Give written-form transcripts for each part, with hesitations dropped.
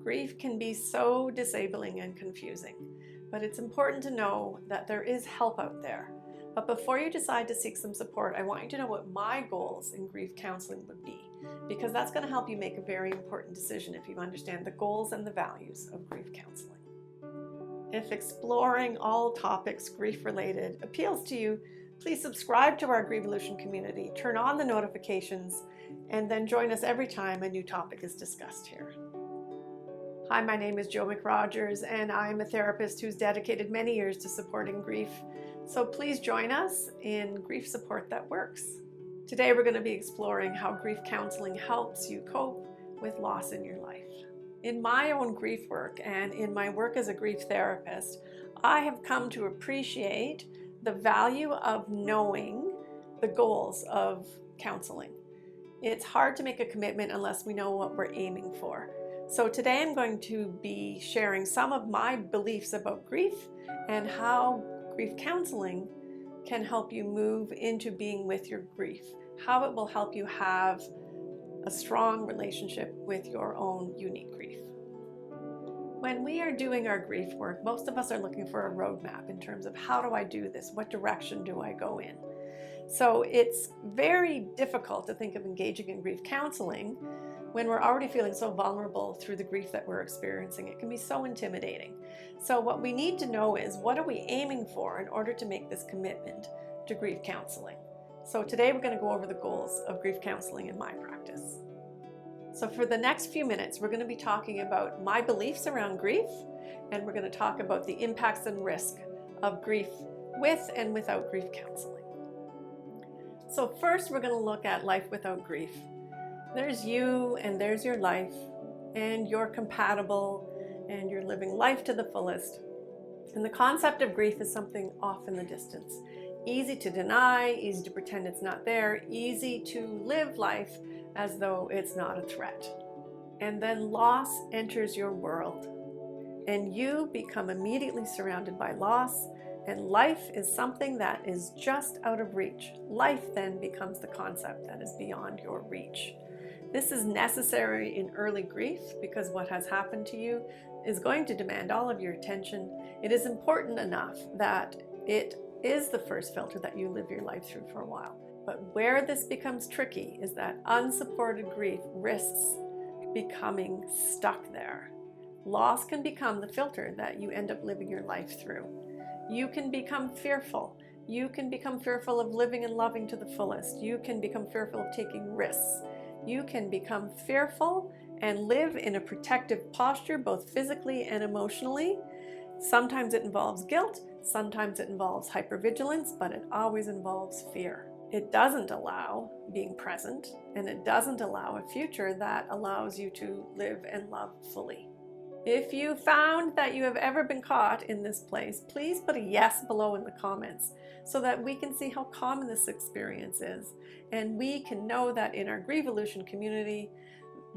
Grief can be so disabling and confusing, but it's important to know that there is help out there. But before you decide to seek some support, I want you to know what my goals in grief counseling would be, because that's going to help you make a very important decision if you understand the goals and the values of grief counseling. If exploring all topics grief-related appeals to you, please subscribe to our Grievolution community, turn on the notifications, and then join us every time a new topic is discussed here. Hi, my name is McRogers, and I'm a therapist who's dedicated many years to supporting grief. So please join us in grief support that works. Today we're going to be exploring how grief counseling helps you cope with loss in your life. In my own grief work and in my work as a grief therapist, I have come to appreciate the value of knowing the goals of counseling. It's hard to make a commitment unless we know what we're aiming for. So today I'm going to be sharing some of my beliefs about grief and how grief counseling can help you move into being with your grief, how it will help you have a strong relationship with your own unique grief. When we are doing our grief work, most of us are looking for a roadmap in terms of how do I do this? What direction do I go in? So it's very difficult to think of engaging in grief counseling when we're already feeling so vulnerable through the grief that we're experiencing. It can be so intimidating. So what we need to know is, what are we aiming for in order to make this commitment to grief counseling? So today we're going to go over the goals of grief counseling in my practice. So for the next few minutes, we're going to be talking about my beliefs around grief, and we're going to talk about the impacts and risk of grief with and without grief counseling. So first, we're going to look at life without grief. There's you and there's your life, and you're compatible and you're living life to the fullest. And the concept of grief is something off in the distance. Easy to deny, easy to pretend it's not there, easy to live life as though it's not a threat. And then loss enters your world, and you become immediately surrounded by loss, and life is something that is just out of reach. Life then becomes the concept that is beyond your reach. This is necessary in early grief because what has happened to you is going to demand all of your attention. It is important enough that it is the first filter that you live your life through for a while. But where this becomes tricky is that unsupported grief risks becoming stuck there. Loss can become the filter that you end up living your life through. You can become fearful. You can become fearful of living and loving to the fullest. You can become fearful of taking risks. You can become fearful and live in a protective posture, both physically and emotionally. Sometimes it involves guilt, sometimes it involves hypervigilance, but it always involves fear. It doesn't allow being present, and it doesn't allow a future that allows you to live and love fully. If you found that you have ever been caught in this place, please put a yes below in the comments so that we can see how common this experience is. And we can know that in our Grievolution community,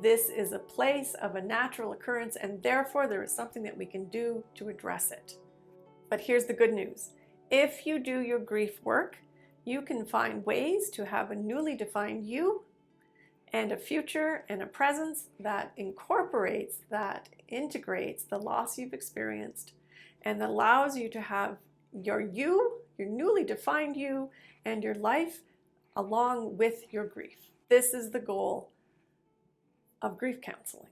this is a place of a natural occurrence, and therefore there is something that we can do to address it. But here's the good news. If you do your grief work, you can find ways to have a newly defined you and a future and a presence that incorporates, that integrates the loss you've experienced, and that allows you to have your you, your newly defined you, and your life along with your grief. This is the goal of grief counseling.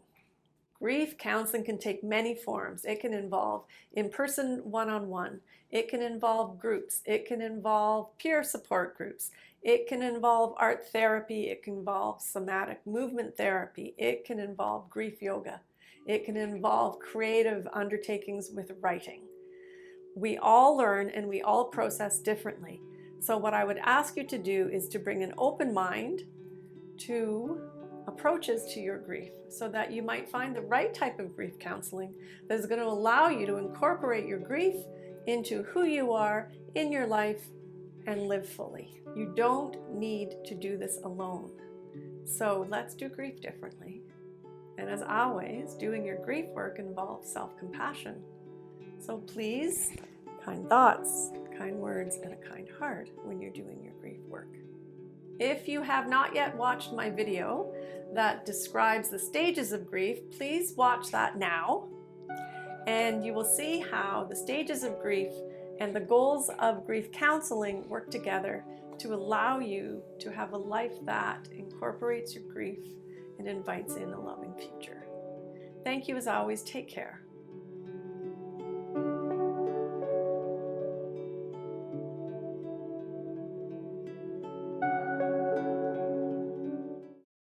Grief counseling can take many forms. It can involve in-person one-on-one. It can involve groups. It can involve peer support groups. It can involve art therapy. It can involve somatic movement therapy. It can involve grief yoga. It can involve creative undertakings with writing. We all learn and we all process differently. So what I would ask you to do is to bring an open mind to approaches to your grief so that you might find the right type of grief counseling that is going to allow you to incorporate your grief into who you are in your life and live fully. You don't need to do this alone. So let's do grief differently. And as always, doing your grief work involves self-compassion. So please, kind thoughts, kind words, and a kind heart when you're doing your grief work. If you have not yet watched my video that describes the stages of grief, please watch that now, and you will see how the stages of grief and the goals of grief counseling work together to allow you to have a life that incorporates your grief and invites in a loving future. Thank you as always. Take care.